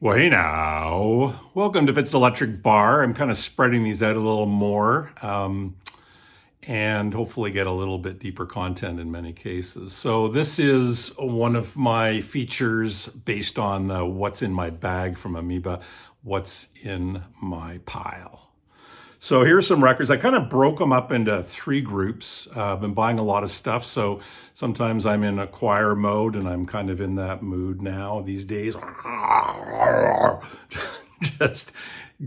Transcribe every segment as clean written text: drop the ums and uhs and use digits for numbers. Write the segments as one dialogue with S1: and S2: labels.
S1: Well, hey now. Welcome to Fitz Electric Bar. I'm kind of spreading these out a little more and hopefully get a little bit deeper content in many cases. So this is one of my features based on the what's in my bag from Amoeba, what's in my pile. So here's some records. I kind of broke them up into three groups. I've been buying a lot of stuff, so sometimes I'm in acquire mode, and I'm kind of in that mood now these days. Just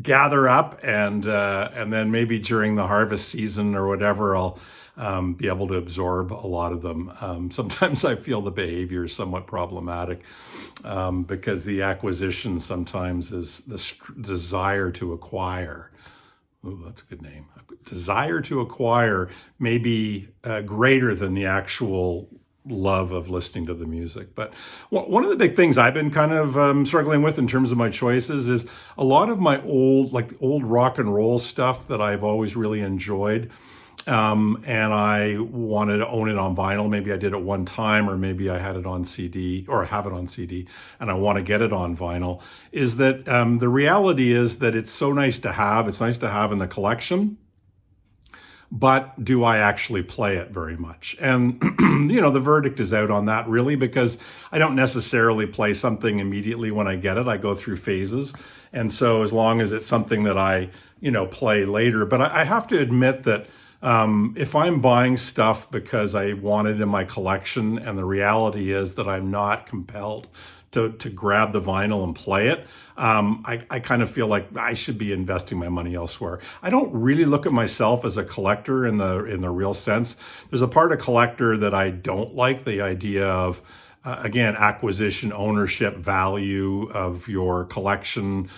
S1: gather up, and then maybe during the harvest season or whatever, I'll be able to absorb a lot of them. Sometimes I feel the behavior is somewhat problematic because the acquisition sometimes is the desire to acquire. Oh, that's a good name. Desire to acquire may be greater than the actual love of listening to the music. But one of the big things I've been kind of struggling with in terms of my choices is a lot of my old rock and roll stuff that I've always really enjoyed. And I wanted to own it on vinyl. Maybe I did it one time, or maybe I had it on CD, or I have it on CD, and I want to get it on vinyl. Is that the reality is that it's so nice to have. It's nice to have in the collection, but do I actually play it very much? And, the verdict is out on that, really, because I don't necessarily play something immediately when I get it. I go through phases. And so as long as it's something that I, play later. But I have to admit that if I'm buying stuff because I want it in my collection, and the reality is that I'm not compelled to grab the vinyl and play it, I kind of feel like I should be investing my money elsewhere. I don't really look at myself as a collector in the real sense. There's a part of collector that I don't like, the idea of again, acquisition, ownership, value of your collection.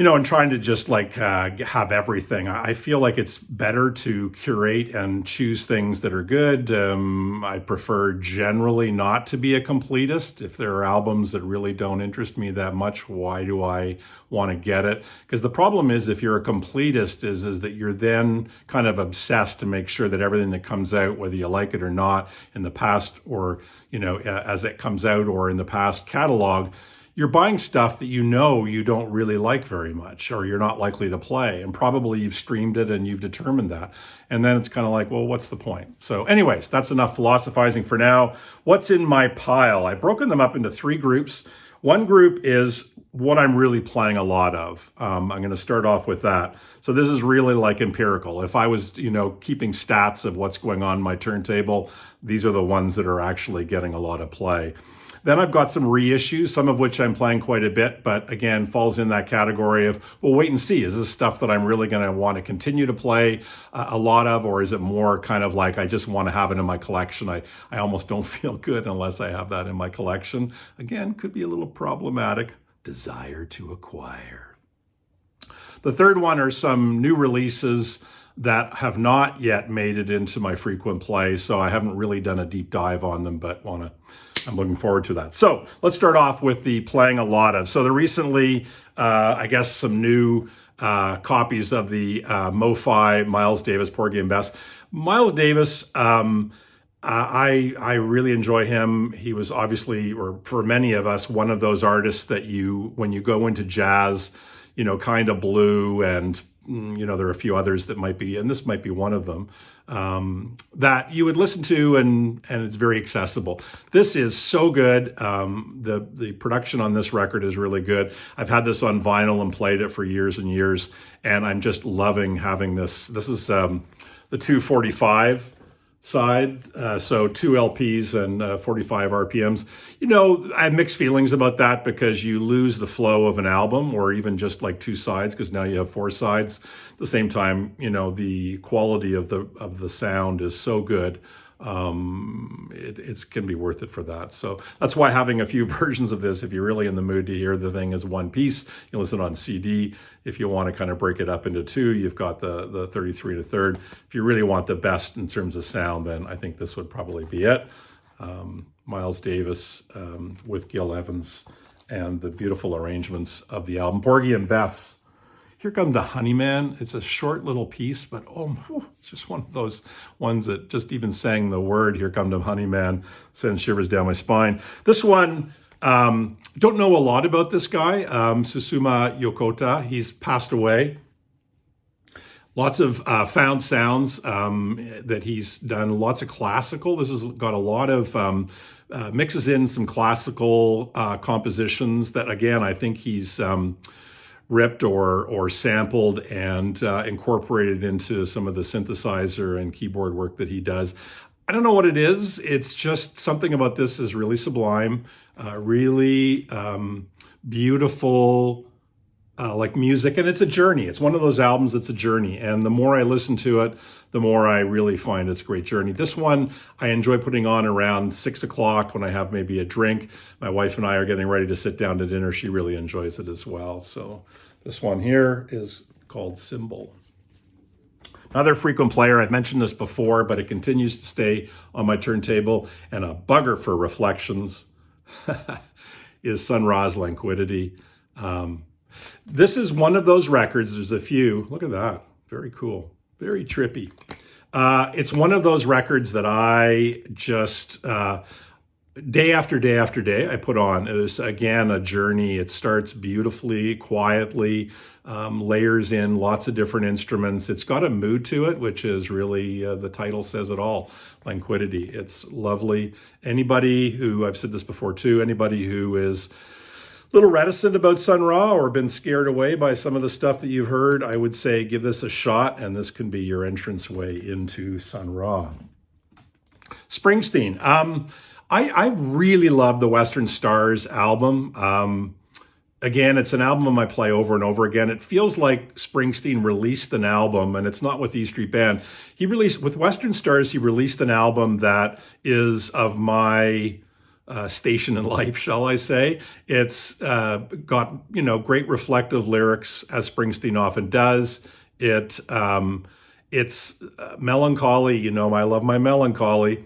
S1: And trying to just have everything. I feel like it's better to curate and choose things that are good. I prefer generally not to be a completist. If there are albums that really don't interest me that much, why do I want to get it? Because the problem is, if you're a completist, is that you're then kind of obsessed to make sure that everything that comes out, whether you like it or not, in the past or, as it comes out or in the past catalog, you're buying stuff that you don't really like very much, or you're not likely to play. And probably you've streamed it and you've determined that. And then it's kind of like, well, what's the point? So anyways, that's enough philosophizing for now. What's in my pile? I've broken them up into three groups. One group is what I'm really playing a lot of. I'm going to start off with that. So this is really like empirical. If I was, keeping stats of what's going on in my turntable, these are the ones that are actually getting a lot of play. Then I've got some reissues, some of which I'm playing quite a bit, but again, falls in that category of, well, wait and see. Is this stuff that I'm really going to want to continue to play a lot of, or is it more kind of like I just want to have it in my collection? I almost don't feel good unless I have that in my collection. Again, could be a little problematic. Desire to acquire. The third one are some new releases that have not yet made it into my frequent play, so I haven't really done a deep dive on them, but I'm looking forward to that. So let's start off with the playing a lot of. So there recently, some new copies of the MoFi Miles Davis Porgy and Bess. Miles Davis, I really enjoy him. He was obviously, or for many of us, one of those artists that when you go into jazz, kind of blue, and there are a few others that might be, and this might be one of them, that you would listen to, and it's very accessible. This is so good. The production on this record is really good. I've had this on vinyl and played it for years and years, and I'm just loving having this. This is the 245 side, so 2 LPs and 45 RPMs. I have mixed feelings about that, because you lose the flow of an album, or even just like 2 sides, because now you have 4 sides. At the same time, the quality of the sound is so good. It can be worth it for that. So that's why having a few versions of this, if you're really in the mood to hear the thing as one piece, you listen on CD. If you want to kind of break it up into 2, you've got the 33 and a third. If you really want the best in terms of sound, then I think this would probably be it. Miles Davis with Gil Evans and the beautiful arrangements of the album. Porgy and Bess. Here Come the Honeyman. It's a short little piece, but it's just one of those ones that just even saying the word, Here Come the Honeyman, sends shivers down my spine. This one, Don't know a lot about this guy, Susuma Yokota. He's passed away. Lots of found sounds that he's done, lots of classical. This has got a lot of, mixes in some classical compositions that, again, I think he's ripped or sampled and incorporated into some of the synthesizer and keyboard work that he does. I don't know what it is. It's just something about this is really sublime, really beautiful, like music, and it's a journey. It's one of those albums that's a journey, and the more I listen to it, the more I really find it's a great journey. This one I enjoy putting on around 6 o'clock when I have maybe a drink. My wife and I are getting ready to sit down to dinner. She really enjoys it as well. So this one here is called Symbol. Another frequent player, I've mentioned this before, but it continues to stay on my turntable, and a bugger for reflections is Sun Ra's Languidity. This is one of those records, there's a few, look at that, very cool, very trippy. It's one of those records that I just, day after day after day, I put on. It is, again, a journey. It starts beautifully, quietly, layers in lots of different instruments. It's got a mood to it, which is really, the title says it all, Languidity. It's lovely. Anybody who, I've said this before too, anybody who is a little reticent about Sun Ra or been scared away by some of the stuff that you've heard, I would say give this a shot, and this can be your entranceway into Sun Ra. Springsteen. I really love the Western Stars album. Again, it's an album I play over and over again. It feels like Springsteen released an album, and it's not with E Street Band. He released, with Western Stars, he released an album that is of my station in life, shall I say. It's got, great reflective lyrics, as Springsteen often does. It's melancholy, I love my melancholy.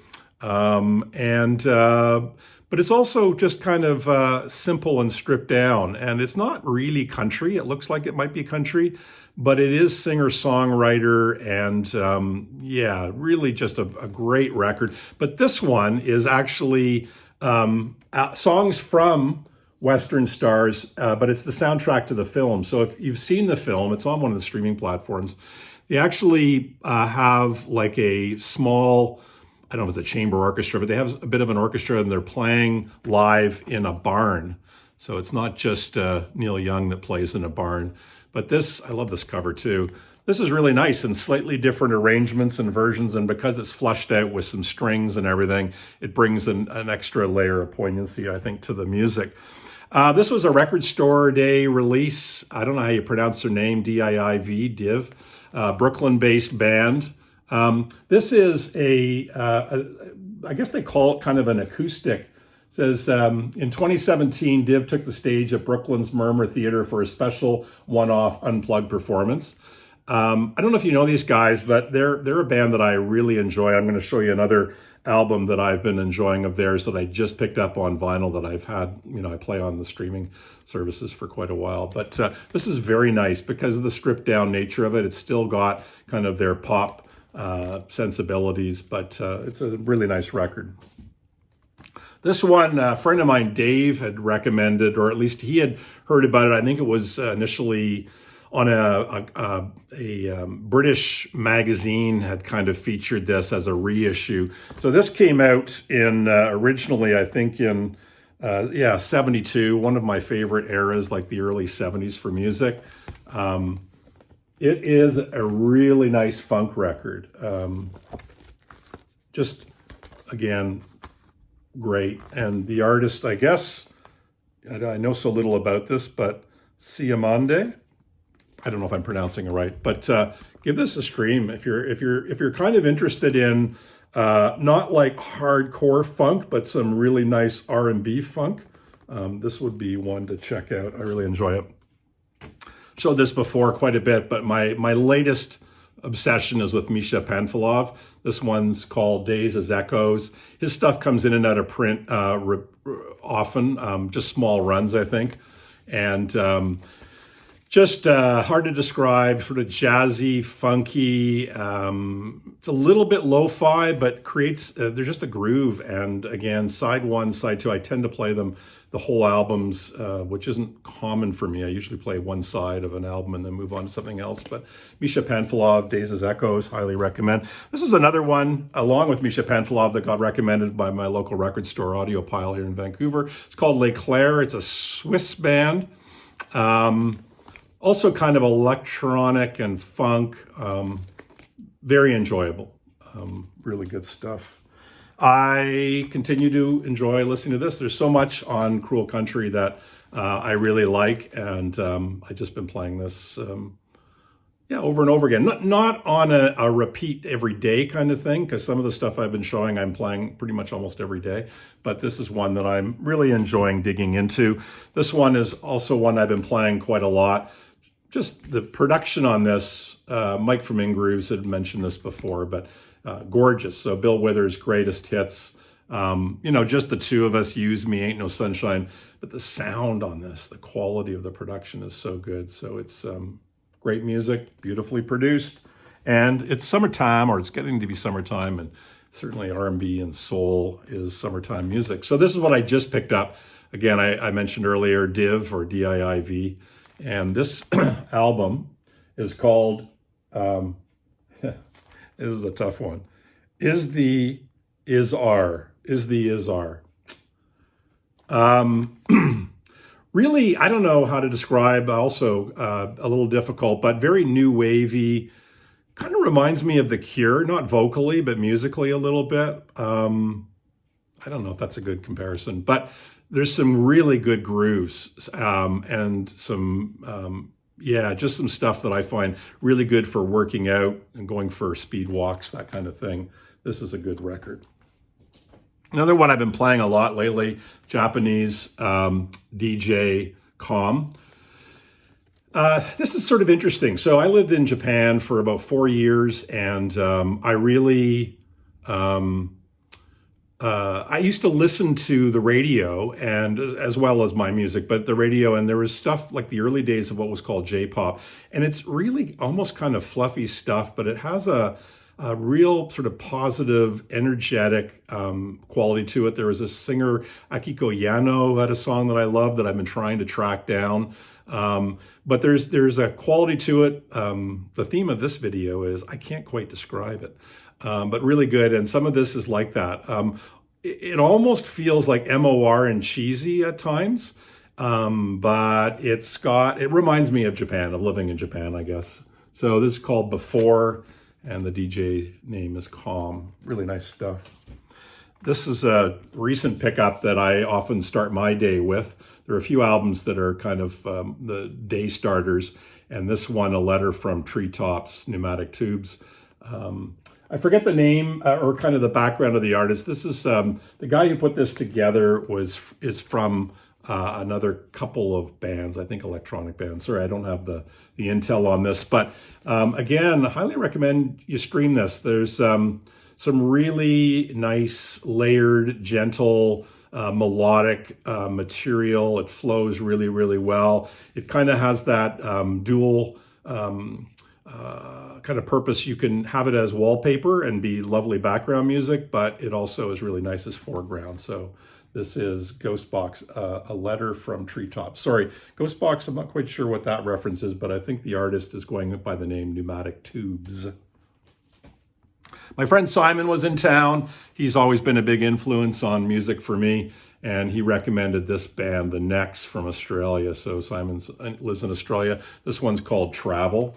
S1: But it's also just kind of simple and stripped down. And it's not really country. It looks like it might be country, but it is singer-songwriter, and really just a great record. But this one is actually songs from Western Stars, but it's the soundtrack to the film. So if you've seen the film, it's on one of the streaming platforms. They actually have like a small, I don't know if it's a chamber orchestra, but they have a bit of an orchestra, and they're playing live in a barn. So it's not just Neil Young that plays in a barn. But this, I love this cover too. This is really nice, and slightly different arrangements and versions, and because it's flushed out with some strings and everything, it brings an extra layer of poignancy, I think, to the music. This was a Record Store Day release. I don't know how you pronounce their name, Div, Brooklyn-based band. This is I guess they call it kind of an acoustic. It says, in 2017, Div took the stage at Brooklyn's Murmur Theater for a special one-off unplugged performance. I don't know if you know these guys, but they're a band that I really enjoy. I'm going to show you another album that I've been enjoying of theirs that I just picked up on vinyl that I've had, I play on the streaming services for quite a while. But this is very nice because of the stripped down nature of it. It's still got kind of their pop sensibilities, but it's a really nice record. This one, a friend of mine, Dave, had recommended, or at least he had heard about it. I think it was initially on a British magazine had kind of featured this as a reissue. So this came out in originally, I think in 72, one of my favorite eras, like the early 70s for music. It is a really nice funk record. Just, again, great. And the artist, I guess, I know so little about this, but Siamande, I don't know if I'm pronouncing it right, but give this a stream if you're kind of interested in not like hardcore funk, but some really nice R&B funk. This would be one to check out. I really enjoy it. Showed this before quite a bit, but my latest obsession is with Misha Panfilov. This one's called Days as Echoes. His stuff comes in and out of print often, just small runs, I think. And just hard to describe, sort of jazzy, funky. It's a little bit lo-fi, but creates, there's just a groove. And again, side one, side two, I tend to play them the whole albums, which isn't common for me. I usually play one side of an album and then move on to something else. But Misha Panfilov, Days as Echoes, highly recommend. This is another one, along with Misha Panfilov, that got recommended by my local record store, Audiophile, here in Vancouver. It's called Les Clairs. It's a Swiss band. Also kind of electronic and funk. Very enjoyable. Really good stuff. I continue to enjoy listening to this. There's so much on Cruel Country that I really like, and I've just been playing this over and over again. Not on a repeat every day kind of thing, because some of the stuff I've been showing I'm playing pretty much almost every day, but this is one that I'm really enjoying digging into. This one is also one I've been playing quite a lot. Just the production on this, Mike from Ingrooves had mentioned this before, but gorgeous. So Bill Withers' greatest hits. Just the two of us, Use Me, Ain't No Sunshine. But the sound on this, the quality of the production is so good. So it's great music, beautifully produced. And it's summertime, or it's getting to be summertime. And certainly R&B and soul is summertime music. So this is what I just picked up. Again, I mentioned earlier Div, or D-I-I-V. And this album is called, it is a tough one, Is the Is Are. Really, I don't know how to describe, also a little difficult, but very new wavy, kind of reminds me of The Cure, not vocally, but musically a little bit. I don't know if that's a good comparison, but there's some really good grooves and some, just some stuff that I find really good for working out and going for speed walks, that kind of thing. This is a good record. Another one I've been playing a lot lately, Japanese DJ Calm. This is sort of interesting. So I lived in Japan for about 4 years, and I really... I used to listen to the radio, and as well as my music, but the radio, and there was stuff like the early days of what was called J-pop, and it's really almost kind of fluffy stuff, but it has a real sort of positive, energetic quality to it. There was a singer, Akiko Yano, who had a song that I love that I've been trying to track down. But there's a quality to it. The theme of this video is, I can't quite describe it. But really good, and some of this is like that. It almost feels like MOR and cheesy at times, but it reminds me of Japan, of living in Japan, I guess. So this is called Before, and the DJ name is Calm. Really nice stuff. This is a recent pickup that I often start my day with. There are a few albums that are kind of the day starters, and this one, A Letter from Treetops, Pneumatic Tubes. I forget the name or kind of the background of the artist. This is the guy who put this together is from another couple of bands, I think electronic bands. Sorry, I don't have the intel on this, but again, highly recommend you stream this. There's some really nice, layered, gentle, melodic material. It flows really, really well. It kind of has that dual kind of purpose. You can have it as wallpaper and be lovely background music, but it also is really nice as foreground. So this is Ghostbox, A Letter from Treetops. Sorry, Ghostbox, I'm not quite sure what that reference is, but I think the artist is going by the name Pneumatic Tubes. My friend Simon was in town. He's always been a big influence on music for me, and he recommended this band, The Necks, from Australia. So Simon lives in Australia. This one's called Travel.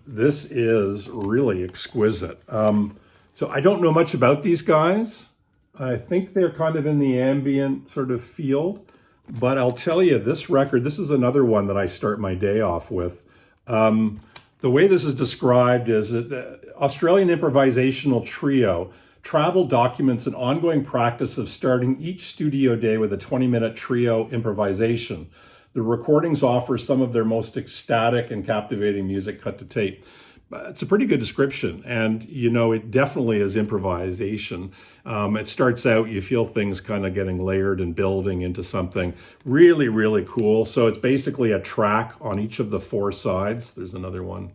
S1: This is really exquisite. So I don't know much about these guys. I think they're kind of in the ambient sort of field, but I'll tell you, this record, this is another one that I start my day off with. The way this is described is that the Australian improvisational trio, Travel documents an ongoing practice of starting each studio day with a 20-minute trio improvisation. The recordings offer some of their most ecstatic and captivating music cut to tape. It's a pretty good description, and it definitely is improvisation. It starts out, you feel things kind of getting layered and building into something really, really cool. So it's basically a track on each of the 4 sides. There's another one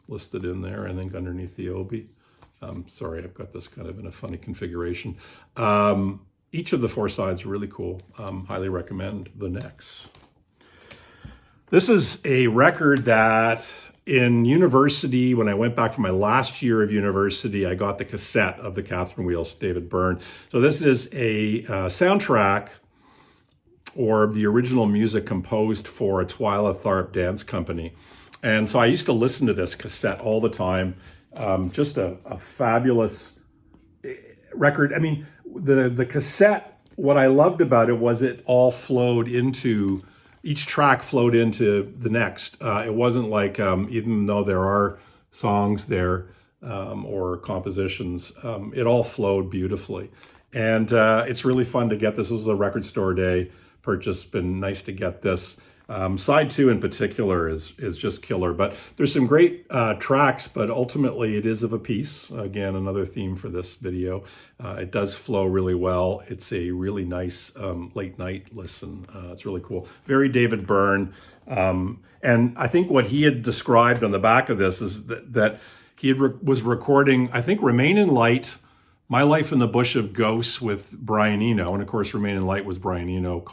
S1: listed in there, I think, underneath the obi. Sorry, I've got this kind of in a funny configuration. each of the 4 sides are really cool. Highly recommend the necks. This is a record that in university, when I went back for my last year of university, I got the cassette of the Catherine Wheels, David Byrne. So this is a soundtrack or the original music composed for a Twyla Tharp dance company. And so I used to listen to this cassette all the time. Just a fabulous record. I mean, the cassette, what I loved about it was it all flowed into, each track flowed into the next. It wasn't like, even though there are songs there or compositions, it all flowed beautifully. And it's really fun to get this. This was a record store day purchase. Been nice to get this. Side 2 in particular is just killer, but there's some great tracks, but ultimately it is of a piece. Again, another theme for this video. It does flow really well. It's a really nice late night listen. It's really cool. Very David Byrne. And I think what he had described on the back of this is that he was recording, I think, Remain in Light, My Life in the Bush of Ghosts with Brian Eno, and of course Remain in Light was Brian Eno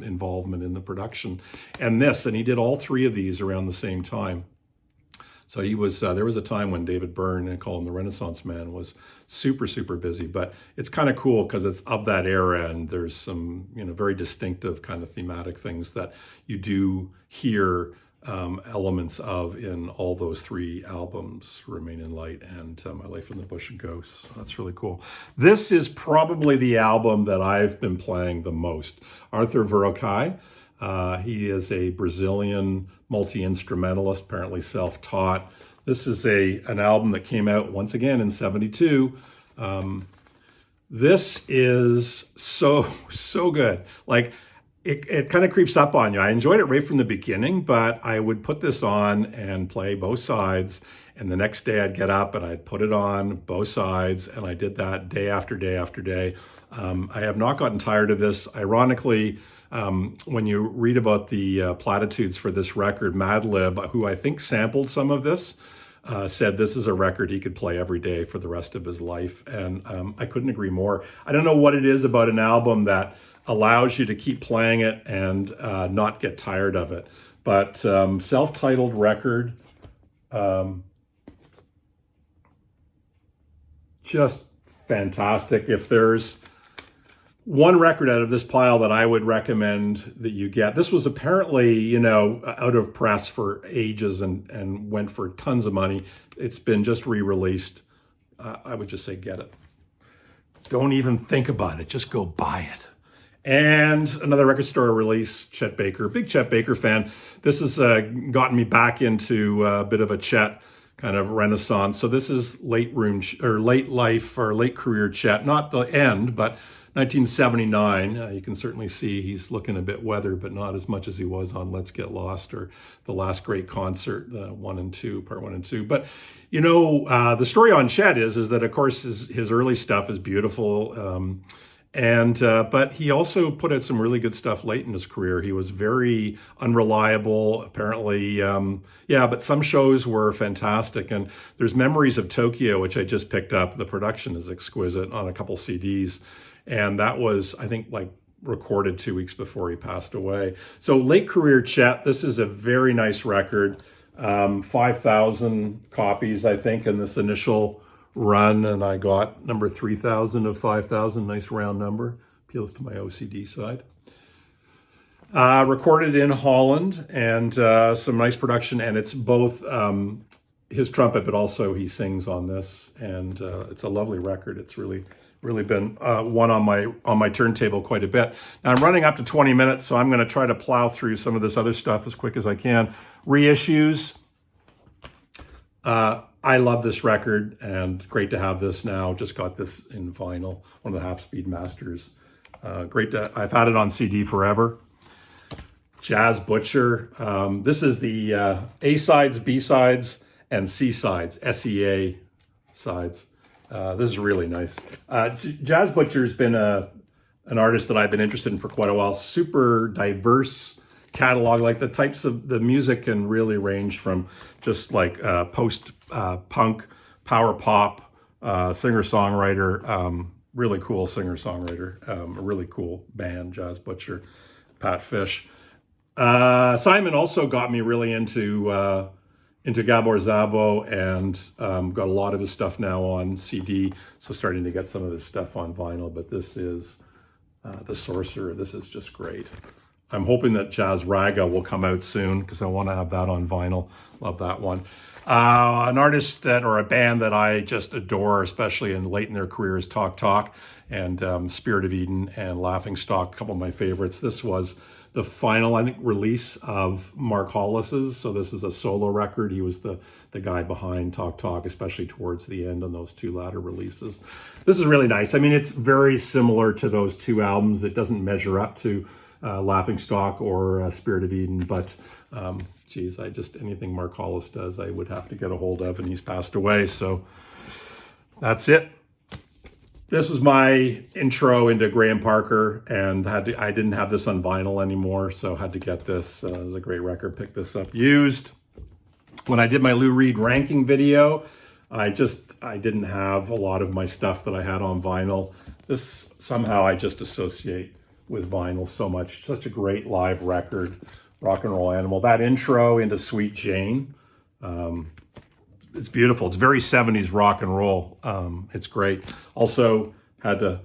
S1: involvement in the production, and he did all 3 of these around the same time. So he was there was a time when David Byrne, and call him the Renaissance man, was super busy, but it's kind of cool because it's of that era, and there's some very distinctive kind of thematic things that you do hear elements of in all those 3 albums, Remain in Light and My Life in the Bush of Ghosts. That's really cool. This is probably the album that I've been playing the most. Arthur Verocai. He is a Brazilian multi-instrumentalist, apparently self-taught. This is an album that came out once again in '72. This is so good. Like, it kind of creeps up on you. I enjoyed it right from the beginning, but I would put this on and play both sides, and the next day I'd get up and I'd put it on both sides, and I did that day after day after day. I have not gotten tired of this. Ironically, when you read about the platitudes for this record, Madlib, who I think sampled some of this, said this is a record he could play every day for the rest of his life, and I couldn't agree more. I don't know what it is about an album that allows you to keep playing it and not get tired of it. But self-titled record, just fantastic. If there's one record out of this pile that I would recommend that you get, this was apparently, out of press for ages and went for tons of money. It's been just re-released. I would just say get it. Don't even think about it. Just go buy it. And another record store release, Chet Baker. Big Chet Baker fan. This has gotten me back into a bit of a Chet kind of renaissance. So this is late life or late career Chet. Not the end, but 1979. You can certainly see he's looking a bit weathered, but not as much as he was on Let's Get Lost or The Last Great Concert, part 1 and 2. But the story on Chet is that of course his early stuff is beautiful. But he also put out some really good stuff late in his career. He was very unreliable, apparently. But some shows were fantastic. And there's Memories of Tokyo, which I just picked up. The production is exquisite on a couple CDs. And that was, I think, recorded 2 weeks before he passed away. So late career Chet, this is a very nice record. 5,000 copies, I think, in this initial run, and I got number 3,000 of 5,000, nice round number, appeals to my OCD side. Recorded in Holland, and some nice production, and it's both his trumpet, but also he sings on this, and it's a lovely record. It's really been one on my turntable quite a bit. Now I'm running up to 20 minutes, so I'm going to try to plow through some of this other stuff as quick as I can. Reissues. I love this record, and great to have this now. Just got this in vinyl, one of the half-speed masters. I've had it on CD forever. Jazz Butcher. This is the A-sides, B-sides, and C-sides, SEA sides. This is really nice. Jazz Butcher's been an artist that I've been interested in for quite a while. Super diverse catalog, like the types of the music can really range from just post punk, power pop, singer-songwriter, really cool singer-songwriter, a really cool band, Jazz Butcher, Pat Fish. Simon also got me really into Gabor Szabo, and got a lot of his stuff now on CD, so starting to get some of his stuff on vinyl. But this is The Sorcerer. This is just great. I'm hoping that Jazz Raga will come out soon because I want to have that on vinyl. Love that one. An artist or a band that I just adore, especially late in their career, is Talk Talk, and Spirit of Eden and Laughing Stock, a couple of my favorites. This was the final, I think, release of Mark Hollis's. So this is a solo record. He was the guy behind Talk Talk, especially towards the end on those two latter releases. This is really nice. I mean, it's very similar to those two albums. It doesn't measure up to Laughing Stock or Spirit of Eden, but geez, anything Mark Hollis does, I would have to get a hold of, and he's passed away. So that's it. This was my intro into Graham Parker, and I didn't have this on vinyl anymore, so had to get this. It was a great record. Picked this up used. When I did my Lou Reed ranking video, I didn't have a lot of my stuff that I had on vinyl. This somehow I just associate with vinyl so much. Such a great live record, rock and roll animal. That intro into Sweet Jane, it's beautiful. It's very 70s rock and roll. It's great. Also had to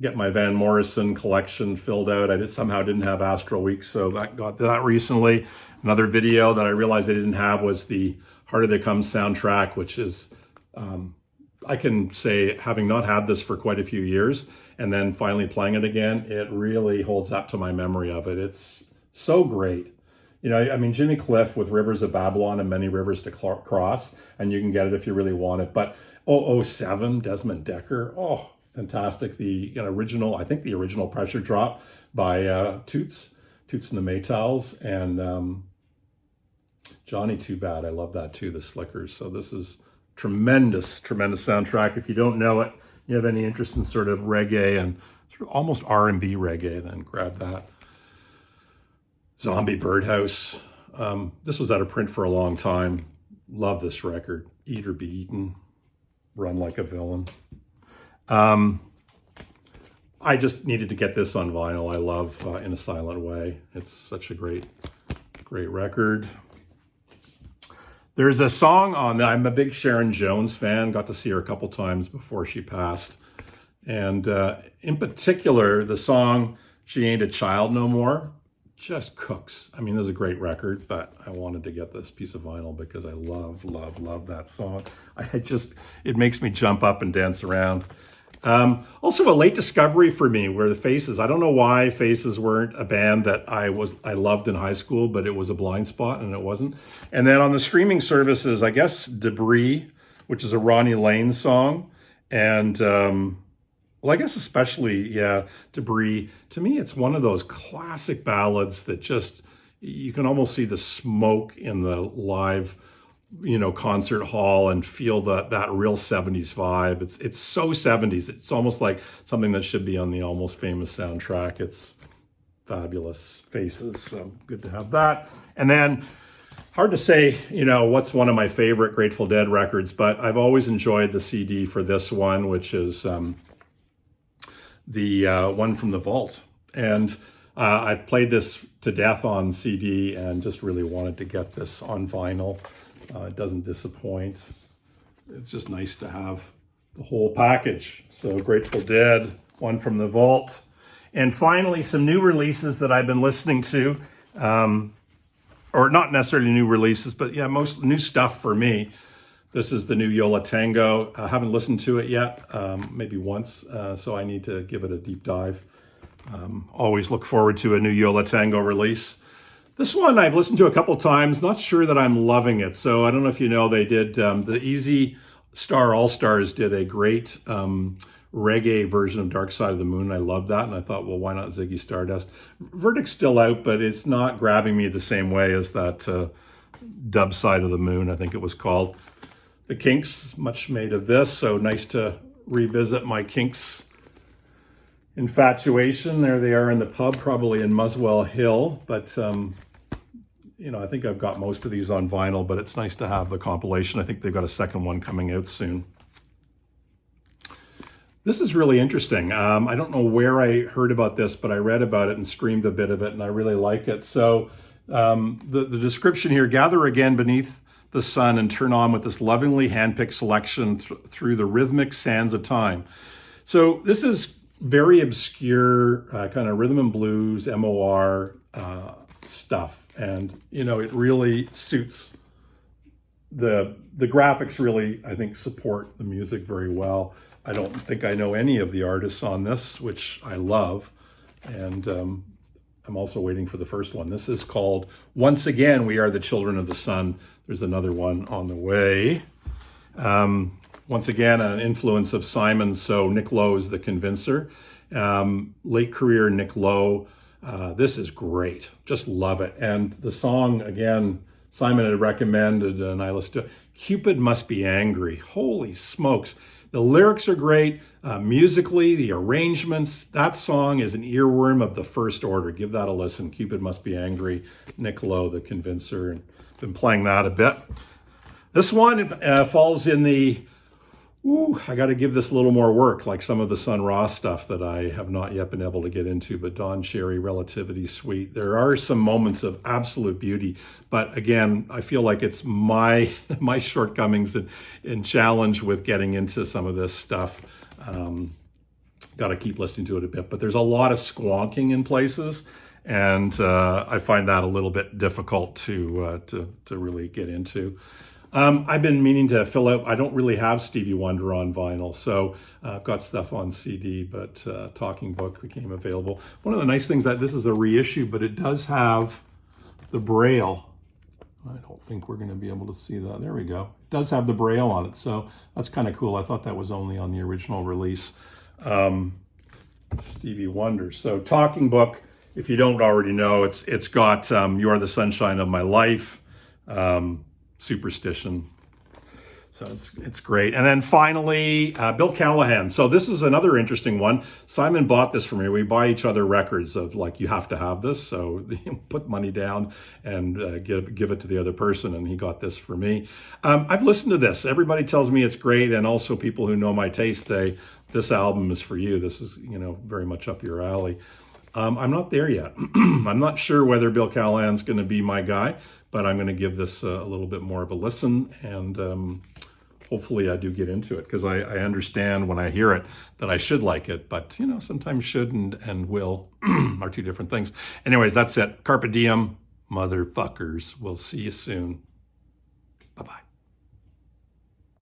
S1: get my Van Morrison collection filled out. I somehow didn't have Astral Week, so that got that recently. Another video that I realized I didn't have was the Harder They Come soundtrack, which is, I can say, having not had this for quite a few years, and then finally playing it again, it really holds up to my memory of it. It's so great. You know, I mean, Jimmy Cliff with Rivers of Babylon and Many Rivers to Cross, and you can get it if you really want it. But 007, Desmond Decker, oh, fantastic. The original, I think the original Pressure Drop by Toots and the Maytals, and Johnny Too Bad. I love that too, the Slickers. So this is tremendous soundtrack. If you don't know it, you have any interest in sort of reggae and sort of almost R&B reggae, then grab that. Zombie Birdhouse. This was out of print for a long time. Love this record. Eat or Be Eaten. Run Like a Villain. I just needed to get this on vinyl. I love In a Silent Way. It's such a great record. There's a song on that. I'm a big Sharon Jones fan. Got to see her a couple times before she passed. And in particular, the song She Ain't a Child No More just cooks. I mean, this is a great record, but I wanted to get this piece of vinyl because I love that song. It makes me jump up and dance around. Also a late discovery for me were the Faces. I don't know why Faces weren't a band that I loved in high school, but it was a blind spot and it wasn't. And then on the streaming services, I guess Debris, which is a Ronnie Lane song, and well, I guess especially, Debris. To me, it's one of those classic ballads that just, you can almost see the smoke in the live, concert hall and feel that real 70s vibe. It's so 70s. It's almost like something that should be on the Almost Famous soundtrack. It's fabulous. Faces, so good to have that. And then, hard to say, what's one of my favorite Grateful Dead records, but I've always enjoyed the CD for this one, which is the one from the Vault. And I've played this to death on CD and just really wanted to get this on vinyl. It doesn't disappoint. It's just nice to have the whole package. So Grateful Dead, one from the Vault. And finally, some new releases that I've been listening to. Or not necessarily new releases, but most new stuff for me. This is the new Yola Tango. I haven't listened to it yet, maybe once, so I need to give it a deep dive. Always look forward to a new Yola Tango release. This one I've listened to a couple times, not sure that I'm loving it. So I don't know if you know, they did, the Easy Star All-Stars did a great reggae version of Dark Side of the Moon. I love that, and I thought, well, why not Ziggy Stardust? Verdict's still out, but it's not grabbing me the same way as that Dub Side of the Moon, I think it was called. The Kinks, much made of this, so nice to revisit my Kinks infatuation. There they are in the pub, probably in Muswell Hill, but I think I've got most of these on vinyl, but it's nice to have the compilation. I think they've got a second one coming out soon. This is really interesting. I don't know where I heard about this, but I read about it and streamed a bit of it, and I really like it. So the description here, gather again beneath the sun and turn on with this lovingly handpicked selection through the rhythmic sands of time. So this is very obscure kind of rhythm and blues, MOR stuff. And, you know, it really suits the graphics really, I think, support the music very well. I don't think I know any of the artists on this, which I love. And I'm also waiting for the first one. This is called Once Again, We Are the Children of the Sun. There's another one on the way. Once again, an influence of Simon, so Nick Lowe is the convincer. Late career Nick Lowe. This is great. Just love it. And the song, again, Simon had recommended, and I listened to it. Cupid Must Be Angry. Holy smokes. The lyrics are great. Musically, the arrangements, that song is an earworm of the first order. Give that a listen. Cupid Must Be Angry. Nick Lowe, the convincer. And been playing that a bit. This one falls in the, I got to give this a little more work, like some of the Sun Ra stuff that I have not yet been able to get into, but Don Cherry, Relativity Suite. There are some moments of absolute beauty, but again, I feel like it's my shortcomings and challenge with getting into some of this stuff. Got to keep listening to it a bit, but there's a lot of squonking in places, and I find that a little bit difficult to really get into. I've been meaning to fill out, I don't really have Stevie Wonder on vinyl, so I've got stuff on CD, but Talking Book became available. One of the nice things that this is a reissue, but it does have the Braille. I don't think we're going to be able to see that. There we go. It does have the Braille on it, so that's kind of cool. I thought that was only on the original release. Stevie Wonder. So Talking Book, if you don't already know, it's got You Are the Sunshine of My Life, Superstition. So it's great. And then finally, Bill Callahan. So this is another interesting one. Simon bought this for me. We buy each other records of like, you have to have this. So put money down and give it to the other person. And he got this for me. I've listened to this. Everybody tells me it's great. And also people who know my taste say, this album is for you. This is, you know, very much up your alley. I'm not there yet. I'm not sure whether Bill Callahan's going to be my guy, but I'm going to give this a little bit more of a listen, and hopefully I do get into it, because I understand when I hear it that I should like it, but, you know, sometimes should and will are two different things. Anyways, that's it. Carpe diem, motherfuckers. We'll see you soon. Bye-bye.